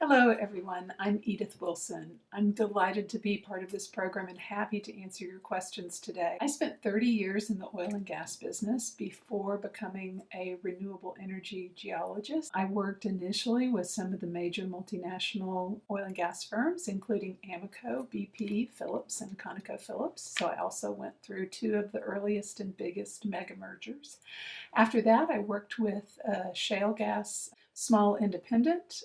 Hello everyone, I'm Edith Wilson. I'm delighted to be part of this program and happy to answer your questions today. I spent 30 years in the oil and gas business before becoming a renewable energy geologist. I worked initially with some of the major multinational oil and gas firms, including Amoco, BP, Phillips, and ConocoPhillips. So I also went through two of the earliest and biggest mega mergers. After that, I worked with shale gas small independent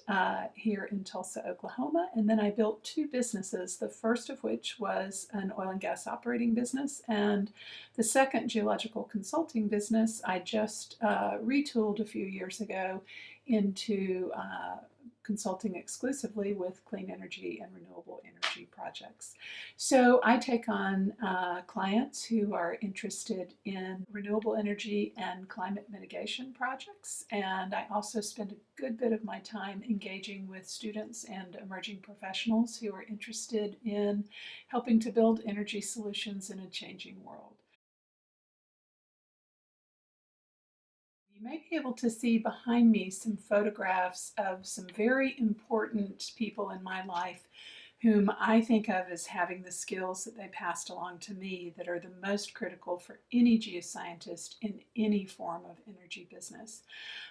here in Tulsa, Oklahoma. And then I built two businesses, the first of which was an oil and gas operating business, and the second geological consulting business I just retooled a few years ago into consulting exclusively with clean energy and renewable energy projects. So I take on clients who are interested in renewable energy and climate mitigation projects, and I also spend a good bit of my time engaging with students and emerging professionals who are interested in helping to build energy solutions in a changing world. You may be able to see behind me some photographs of some very important people in my life whom I think of as having the skills that they passed along to me that are the most critical for any geoscientist in any form of energy business.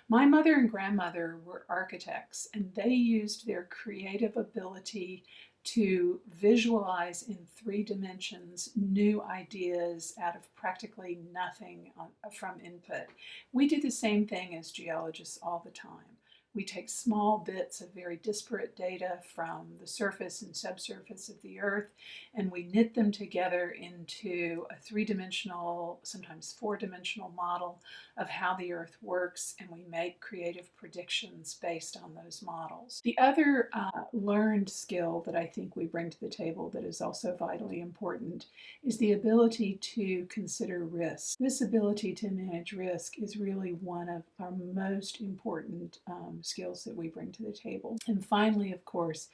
My mother and grandmother were architects, and they used their creative ability to visualize in 3 dimensions new ideas out of practically nothing from input. We do the same thing as geologists all the time. We take small bits of very disparate data from the surface and subsurface of the Earth, and we knit them together into a 3 dimensional, sometimes 4 dimensional model of how the Earth works, and we make creative predictions based on those models. The other learned skill that I think we bring to the table that is also vitally important is the ability to consider risk. This ability to manage risk is really one of our most important skills that we bring to the table. And finally, of course,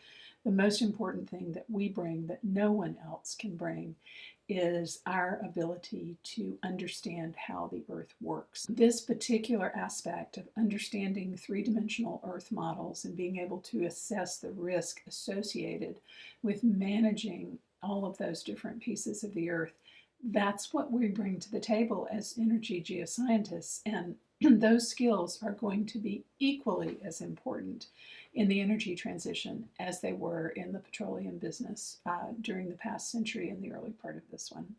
the most important thing that we bring that no one else can bring is our ability to understand how the Earth works. This particular aspect of understanding 3 dimensional Earth models and being able to assess the risk associated with managing all of those different pieces of the Earth, that's what we bring to the table as energy geoscientists. And those skills are going to be equally as important in the energy transition as they were in the petroleum business during the past century and the early part of this one.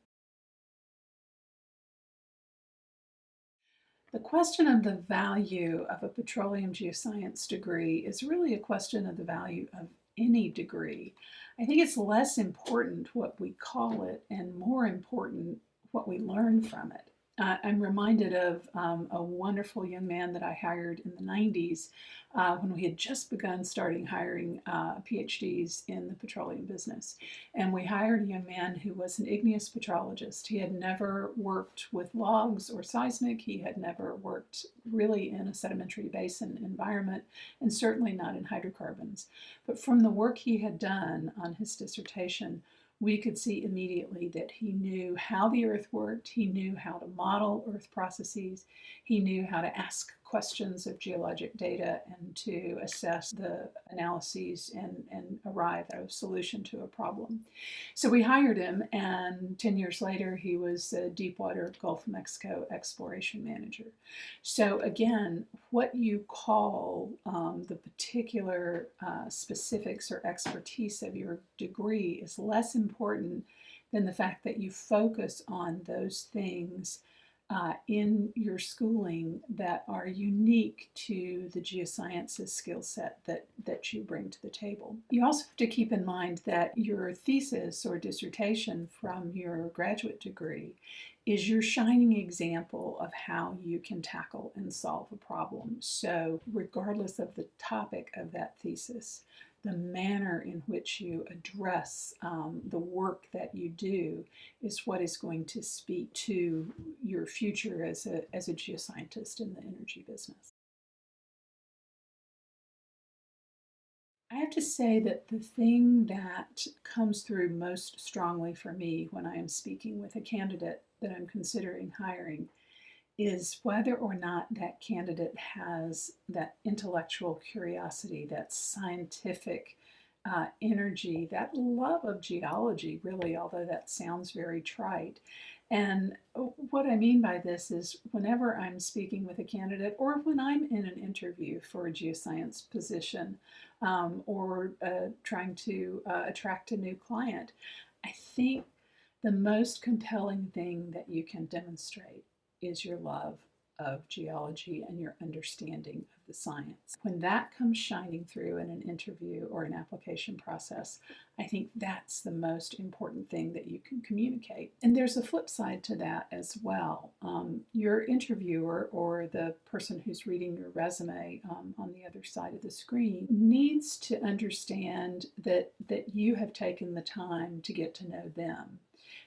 The question of the value of a petroleum geoscience degree is really a question of the value of any degree. I think it's less important what we call it and more important what we learn from it. I'm reminded of a wonderful young man that I hired in the 90s when we had just begun hiring PhDs in the petroleum business. And we hired a young man who was an igneous petrologist. He had never worked with logs or seismic. He had never worked really in a sedimentary basin environment, and certainly not in hydrocarbons. But from the work he had done on his dissertation, we could see immediately that he knew how the Earth worked, he knew how to model Earth processes, he knew how to ask questions of geologic data and to assess the analyses and arrive at a solution to a problem. So we hired him, and 10 years later, he was a Deepwater Gulf of Mexico exploration manager. So again, what you call the particular specifics or expertise of your degree is less important than the fact that you focus on those things in your schooling that are unique to the geosciences skill set that you bring to the table. You also have to keep in mind that your thesis or dissertation from your graduate degree is your shining example of how you can tackle and solve a problem. So regardless of the topic of that thesis, the manner in which you address the work that you do is what is going to speak to your future as a geoscientist in the energy business. I have to say that the thing that comes through most strongly for me when I am speaking with a candidate that I'm considering hiring is whether or not that candidate has that intellectual curiosity, that scientific energy, that love of geology, really, although that sounds very trite. And what I mean by this is whenever I'm speaking with a candidate or when I'm in an interview for a geoscience position or trying to attract a new client, I think the most compelling thing that you can demonstrate is your love of geology and your understanding of the science. When that comes shining through in an interview or an application process, I think that's the most important thing that you can communicate. And there's a flip side to that as well. Your interviewer or the person who's reading your resume on the other side of the screen needs to understand that you have taken the time to get to know them.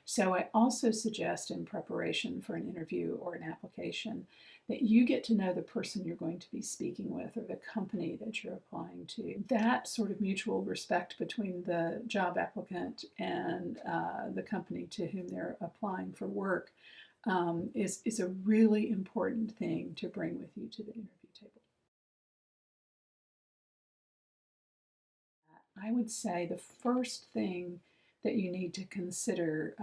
So I also suggest in preparation for an interview or an application that you get to know the person you're going to be speaking with or the company that you're applying to. That sort of mutual respect between the job applicant and the company to whom they're applying for work is a really important thing to bring with you to the interview table. I would say the first thing that you need to consider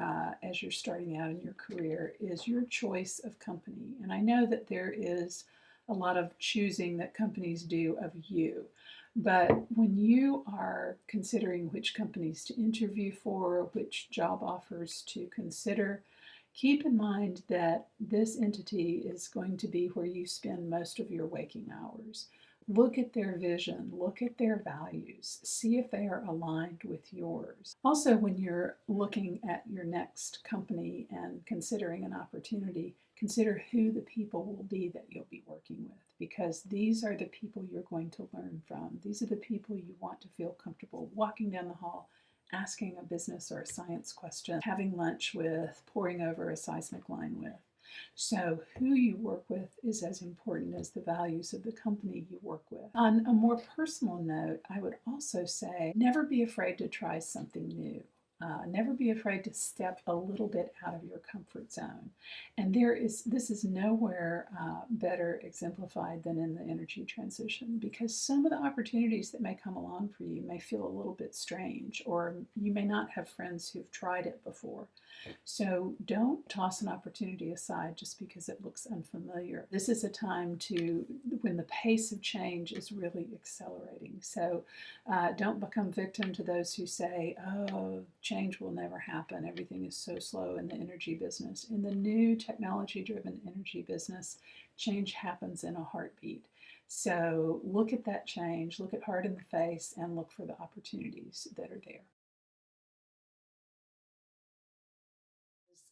as you're starting out in your career is your choice of company. And I know that there is a lot of choosing that companies do of you. But when you are considering which companies to interview for, which job offers to consider, keep in mind that this entity is going to be where you spend most of your waking hours. Look at their vision, look at their values, see if they are aligned with yours. Also, when you're looking at your next company and considering an opportunity, consider who the people will be that you'll be working with, because these are the people you're going to learn from. These are the people you want to feel comfortable walking down the hall, asking a business or a science question, having lunch with, poring over a seismic line with. So who you work with is as important as the values of the company you work with. On a more personal note, I would also say never be afraid to try something new. Never be afraid to step a little bit out of your comfort zone. And this is nowhere better exemplified than in the energy transition, because some of the opportunities that may come along for you may feel a little bit strange, or you may not have friends who've tried it before. So don't toss an opportunity aside just because it looks unfamiliar. This is a time when the pace of change is really accelerating. So don't become victim to those who say, oh, change will never happen. Everything is so slow in the energy business. In the new technology-driven energy business, change happens in a heartbeat. So look at that change, look it hard in the face, and look for the opportunities that are there.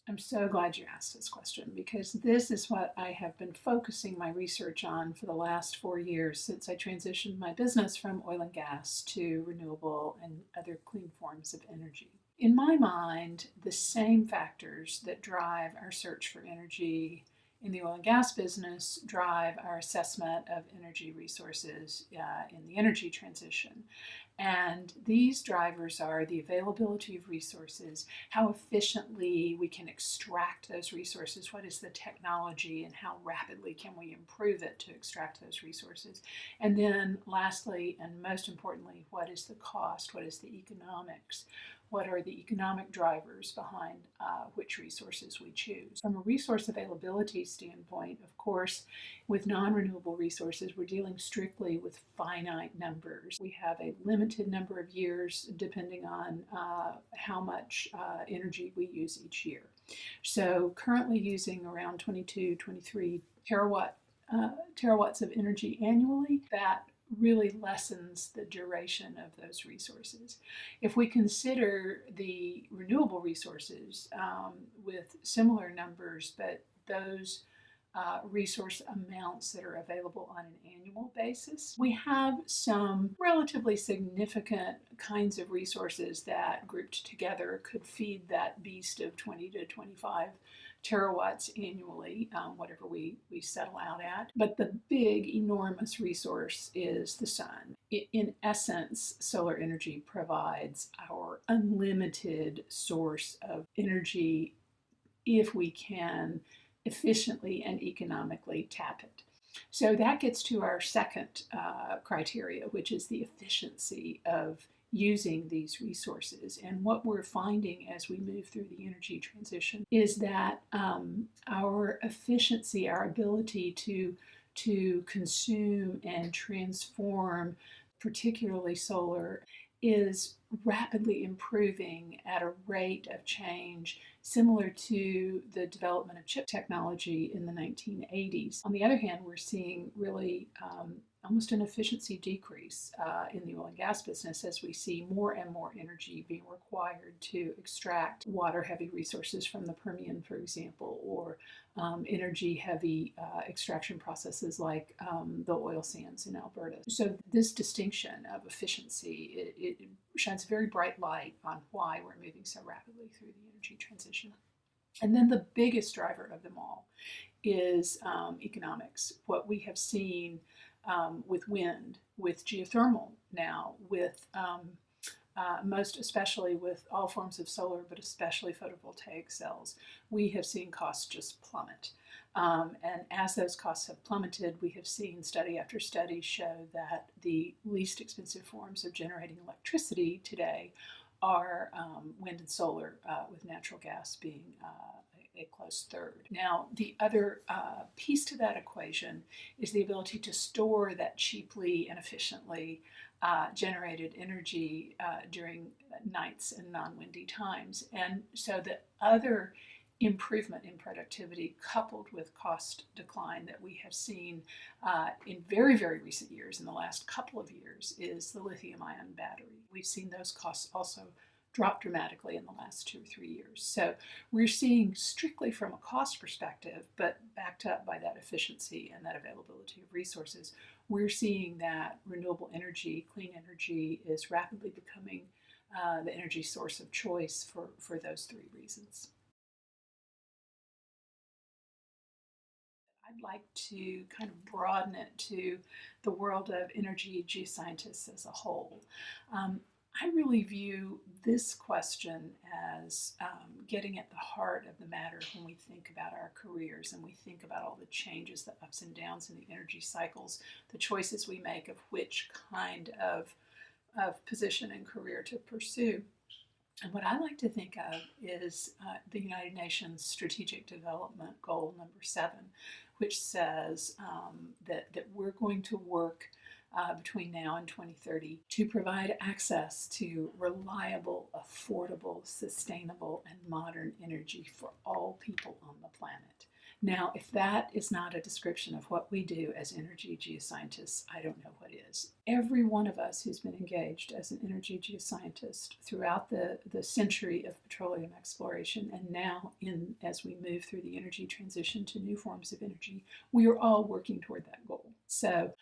I'm so glad you asked this question, because this is what I have been focusing my research on for the last 4 years since I transitioned my business from oil and gas to renewable and other clean forms of energy. In my mind, the same factors that drive our search for energy in the oil and gas business drive our assessment of energy resources in the energy transition. And these drivers are the availability of resources, how efficiently we can extract those resources, what is the technology, and how rapidly can we improve it to extract those resources. And then lastly, and most importantly, what is the cost, what is the economics, what are the economic drivers behind which resources we choose. From a resource availability standpoint, of course, with non-renewable resources, we're dealing strictly with finite numbers. We have a limited number of years depending on how much energy we use each year. So currently using around 22, 23 terawatts of energy annually, that really lessens the duration of those resources. If we consider the renewable resources with similar numbers, but those resource amounts that are available on an annual basis, we have some relatively significant kinds of resources that grouped together could feed that beast of 20 to 25 terawatts annually, whatever we settle out at. But the big, enormous resource is the sun. In essence, solar energy provides our unlimited source of energy if we can efficiently and economically tap it. So that gets to our second criteria, which is the efficiency of using these resources. And what we're finding as we move through the energy transition is that our efficiency, our ability to consume and transform, particularly solar, is rapidly improving at a rate of change similar to the development of chip technology in the 1980s. On the other hand, we're seeing really almost an efficiency decrease in the oil and gas business as we see more and more energy being required to extract water-heavy resources from the Permian, for example, or energy-heavy extraction processes like the oil sands in Alberta. So this distinction of efficiency, it shines a very bright light on why we're moving so rapidly through the energy transition. And then the biggest driver of them all is economics. What we have seen with wind, with geothermal now, with most especially with all forms of solar, but especially photovoltaic cells, we have seen costs just plummet. And as those costs have plummeted, we have seen study after study show that the least expensive forms of generating electricity today are wind and solar, with natural gas being a close third. Now, the other piece to that equation is the ability to store that cheaply and efficiently generated energy during nights and non-windy times. And so the other improvement in productivity coupled with cost decline that we have seen in very, very recent years, in the last couple of years, is the lithium-ion battery. We've seen those costs also drop dramatically in the last 2 or 3 years. So we're seeing, strictly from a cost perspective, but backed up by that efficiency and that availability of resources, we're seeing that renewable energy, clean energy, is rapidly becoming the energy source of choice for those 3 reasons. I'd like to kind of broaden it to the world of energy geoscientists as a whole. I really view this question as getting at the heart of the matter when we think about our careers and we think about all the changes, the ups and downs in the energy cycles, the choices we make of which kind of position and career to pursue. And what I like to think of is the United Nations Strategic Development Goal number 7, which says that we're going to work between now and 2030 to provide access to reliable, affordable, sustainable, and modern energy for all people on the planet. Now, if that is not a description of what we do as energy geoscientists, I don't know what is. Every one of us who's been engaged as an energy geoscientist throughout the century of petroleum exploration, and now as we move through the energy transition to new forms of energy, we are all working toward that goal. So,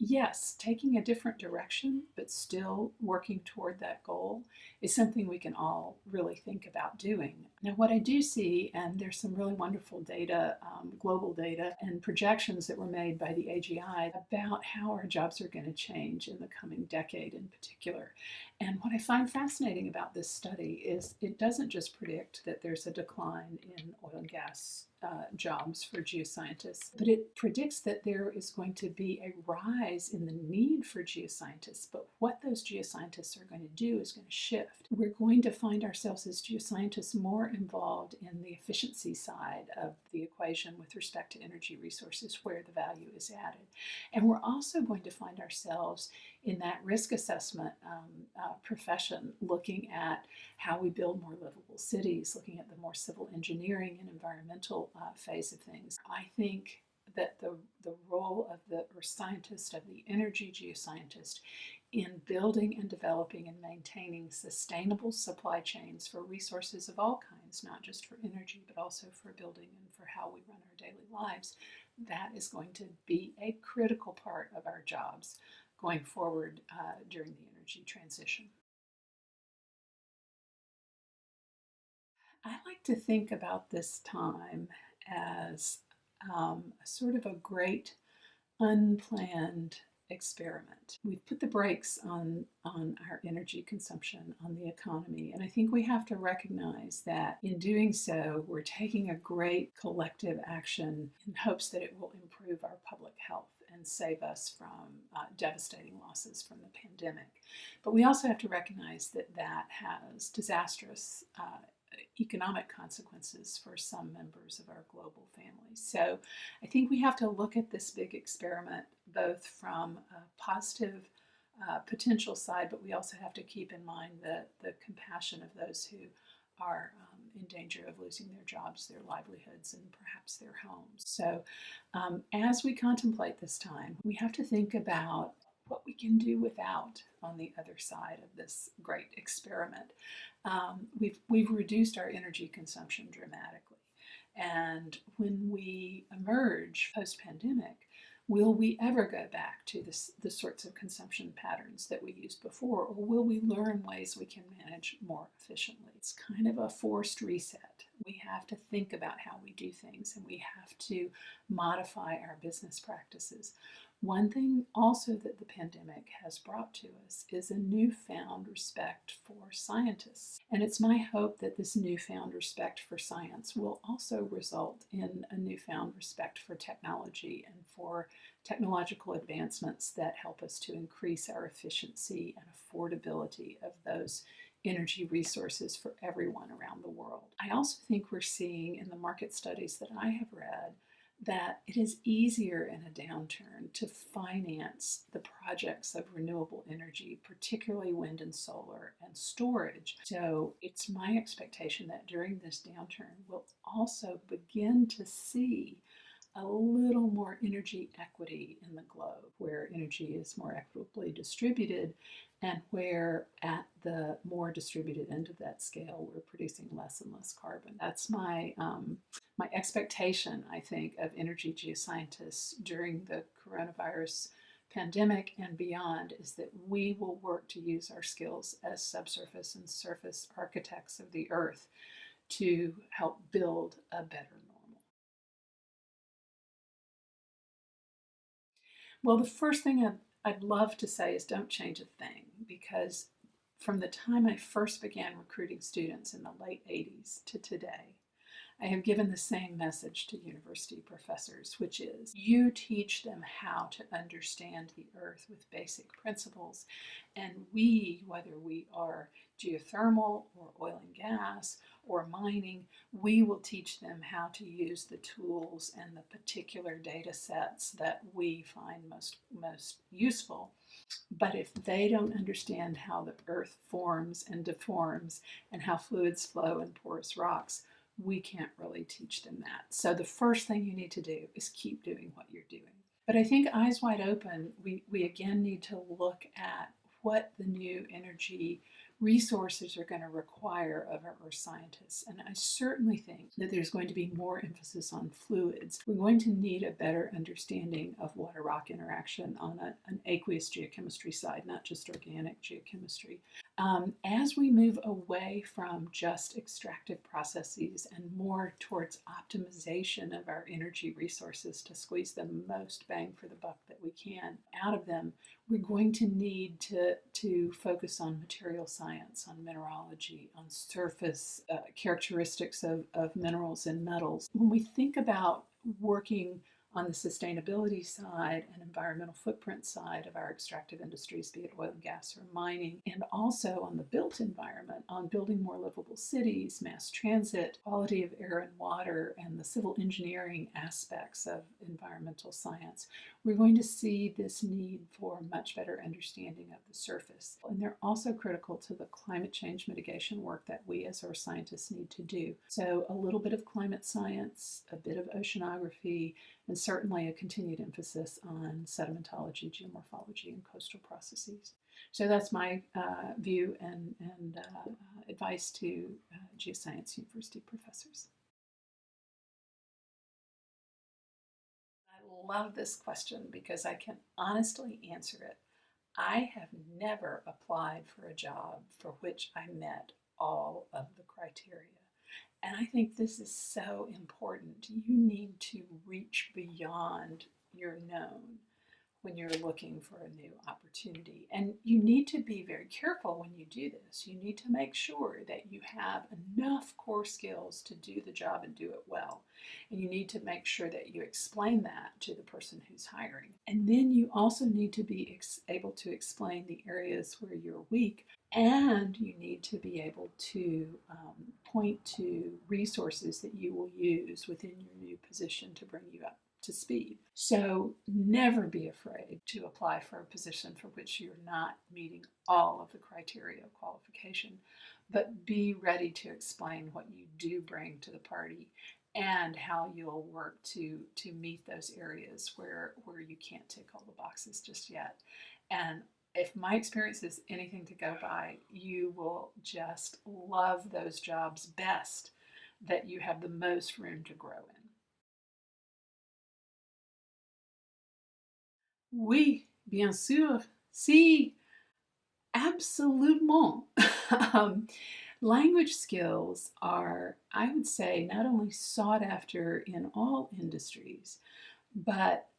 yes, taking a different direction, but still working toward that goal is something we can all really think about doing. Now, what I do see, and there's some really wonderful data, global data, and projections that were made by the AGI about how our jobs are going to change in the coming decade in particular. And what I find fascinating about this study is it doesn't just predict that there's a decline in oil and gas jobs for geoscientists, but it predicts that there is going to be a rise in the need for geoscientists, but what those geoscientists are going to do is going to shift. We're going to find ourselves as geoscientists more involved in the efficiency side of the equation with respect to energy resources, where the value is added. And we're also going to find ourselves in that risk assessment profession, looking at how we build more livable cities, looking at the more civil engineering and environmental phase of things. I think that the role of the scientist, of the energy geoscientist, in building and developing and maintaining sustainable supply chains for resources of all kinds, not just for energy, but also for building and for how we run our daily lives, that is going to be a critical part of our jobs going forward during the energy transition. I like to think about this time as sort of a great unplanned experiment. We've put the brakes on our energy consumption, on the economy, and I think we have to recognize that in doing so, we're taking a great collective action in hopes that it will improve our public health and save us from devastating losses from the pandemic. But we also have to recognize that that has disastrous economic consequences for some members of our global family. So I think we have to look at this big experiment both from a positive potential side, but we also have to keep in mind the compassion of those who are in danger of losing their jobs, their livelihoods, and perhaps their homes. So as we contemplate this time, we have to think about what we can do without on the other side of this great experiment. We've reduced our energy consumption dramatically. And when we emerge post-pandemic, will we ever go back to the sorts of consumption patterns that we used before, or will we learn ways we can manage more efficiently? It's kind of a forced reset. We have to think about how we do things, and we have to modify our business practices. One thing also that the pandemic has brought to us is a newfound respect for scientists. And it's my hope that this newfound respect for science will also result in a newfound respect for technology and for technological advancements that help us to increase our efficiency and affordability of those energy resources for everyone around the world. I also think we're seeing in the market studies that I have read that it is easier in a downturn to finance the projects of renewable energy, particularly wind and solar and storage. So it's my expectation that during this downturn, we'll also begin to see a little more energy equity in the globe, where energy is more equitably distributed and where at the more distributed end of that scale, we're producing less and less carbon. That's my expectation, I think, of energy geoscientists during the coronavirus pandemic and beyond, is that we will work to use our skills as subsurface and surface architects of the earth to help build a better normal. Well, the first thing I'd love to say is don't change a thing, because from the time I first began recruiting students in the late 80s to today, I have given the same message to university professors, which is you teach them how to understand the earth with basic principles, and we, whether we are geothermal or oil and gas or mining, we will teach them how to use the tools and the particular data sets that we find most useful. But if they don't understand how the earth forms and deforms and how fluids flow in porous rocks, we can't really teach them that. So the first thing you need to do is keep doing what you're doing. But I think eyes wide open, we again need to look at what the new energy resources are going to require of our earth scientists. And I certainly think that there's going to be more emphasis on fluids. We're going to need a better understanding of water-rock interaction on an aqueous geochemistry side, not just organic geochemistry. As we move away from just extractive processes and more towards optimization of our energy resources to squeeze the most bang for the buck that we can out of them, we're going to need to focus on material science, on mineralogy, on surface characteristics of minerals and metals. When we think about working on the sustainability side and environmental footprint side of our extractive industries, be it oil and gas or mining, and also on the built environment, on building more livable cities, mass transit, quality of air and water, and the civil engineering aspects of environmental science, we're going to see this need for much better understanding of the surface. And they're also critical to the climate change mitigation work that we as earth scientists need to do. So a little bit of climate science, a bit of oceanography, and certainly a continued emphasis on sedimentology, geomorphology, and coastal processes. So that's my view and advice to geoscience university professors. I love this question because I can honestly answer it. I have never applied for a job for which I met all of the criteria. And I think this is so important. You need to reach beyond your known. when you're looking for a new opportunity. And you need to be very careful when you do this. You need to make sure that you have enough core skills to do the job and do it well. And you need to make sure that you explain that to the person who's hiring. And then you also need to be able to explain the areas where you're weak, and you need to be able to point to resources that you will use within your new position to bring you up to speed. So never be afraid to apply for a position for which you're not meeting all of the criteria of qualification, but be ready to explain what you do bring to the party and how you'll work to meet those areas where you can't tick all the boxes just yet. And if my experience is anything to go by, you will just love those jobs best that you have the most room to grow in. Oui, bien sûr. Si, absolument. Language skills are, I would say, not only sought after in all industries, but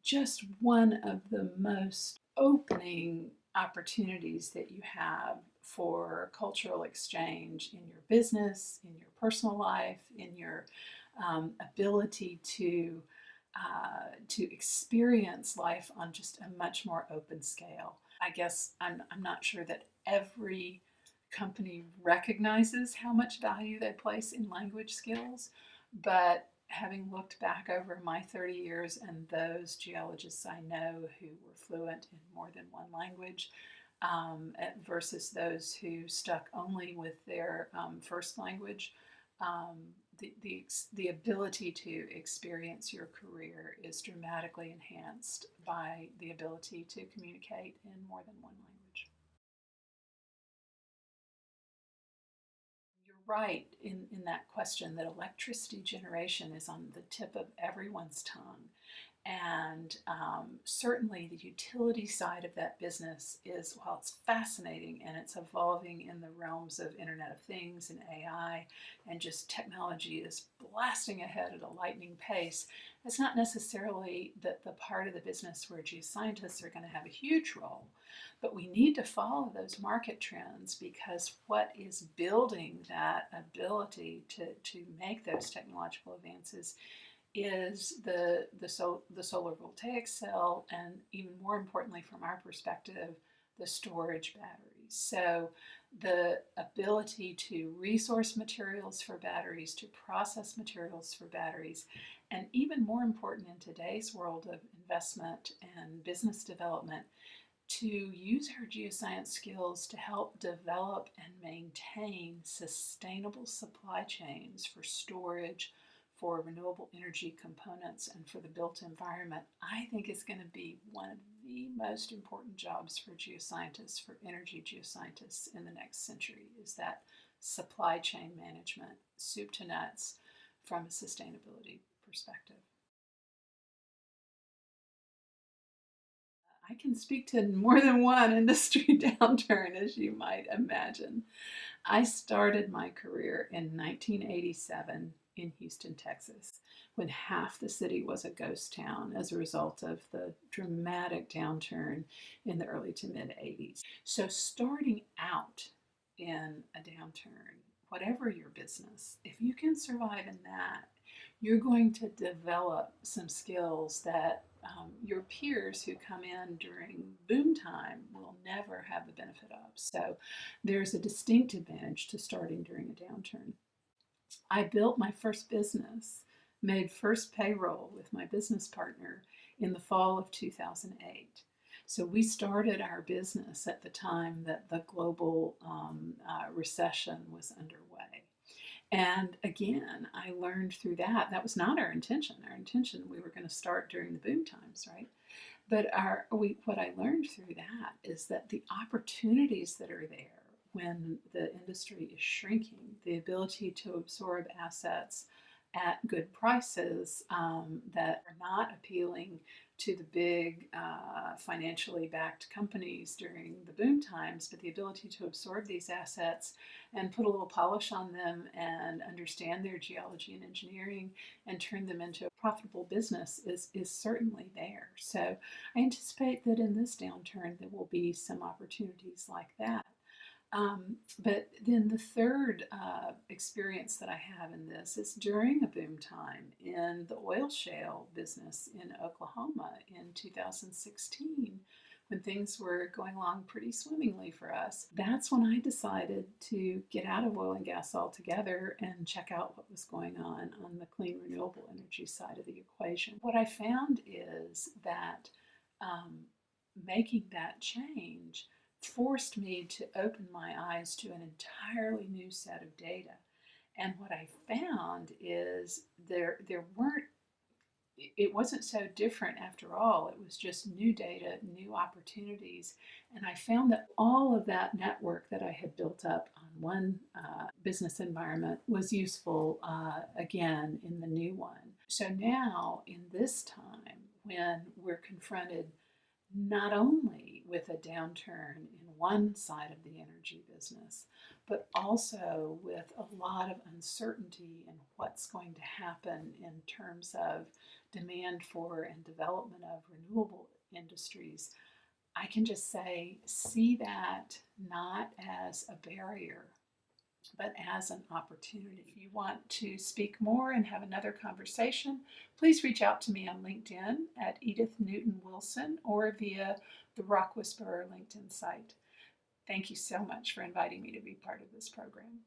just one of the most opening opportunities that you have for cultural exchange in your business, in your personal life, in your ability to experience life on just a much more open scale. I guess I'm not sure that every company recognizes how much value they place in language skills, but having looked back over my 30 years and those geologists I know who were fluent in more than one language versus those who stuck only with their first language, the ability to experience your career is dramatically enhanced by the ability to communicate in more than one language. You're right in that question that electricity generation is on the tip of everyone's tongue. And certainly the utility side of that business is, while it's fascinating and it's evolving in the realms of Internet of Things and AI, and just technology is blasting ahead at a lightning pace, it's not necessarily the part of the business where geoscientists are going to have a huge role. But we need to follow those market trends, because what is building that ability to make those technological advances is the solar voltaic cell, and even more importantly from our perspective, the storage batteries. So the ability to resource materials for batteries, to process materials for batteries, and even more important in today's world of investment and business development, to use our geoscience skills to help develop and maintain sustainable supply chains for storage, for renewable energy components, and for the built environment, I think is going to be one of the most important jobs for geoscientists, for energy geoscientists in the next century, is that supply chain management, soup to nuts, from a sustainability perspective. I can speak to more than one industry downturn, as you might imagine. I started my career in 1987 in Houston, Texas, when half the city was a ghost town as a result of the dramatic downturn in the early to mid 80s. So, starting out in a downturn, whatever your business, if you can survive in that, you're going to develop some skills that your peers who come in during boom time will never have the benefit of. So there's a distinct advantage to starting during a downturn. I built my first business, made first payroll with my business partner in the fall of 2008. So we started our business at the time that the global recession was underway. And again, I learned through that. That was not our intention. Our intention, we were going to start during the boom times, right? But what I learned through that is that the opportunities that are there when the industry is shrinking, the ability to absorb assets at good prices that are not appealing to the big financially backed companies during the boom times, but the ability to absorb these assets and put a little polish on them and understand their geology and engineering and turn them into a profitable business is certainly there. So I anticipate that in this downturn there will be some opportunities like that. But then the third experience that I have in this is during a boom time in the oil shale business in Oklahoma in 2016, when things were going along pretty swimmingly for us. That's when I decided to get out of oil and gas altogether and check out what was going on the clean renewable energy side of the equation. What I found is that making that change forced me to open my eyes to an entirely new set of data. And what I found is it wasn't so different after all. It was just new data, new opportunities. And I found that all of that network that I had built up on one business environment was useful again in the new one. So now, in this time, when we're confronted not only with a downturn in one side of the energy business, but also with a lot of uncertainty in what's going to happen in terms of demand for and development of renewable industries, I can just say, see that not as a barrier, but as an opportunity. If you want to speak more and have another conversation, please reach out to me on LinkedIn at Edith Newton Wilson or via the Rock Whisperer LinkedIn site. Thank you so much for inviting me to be part of this program.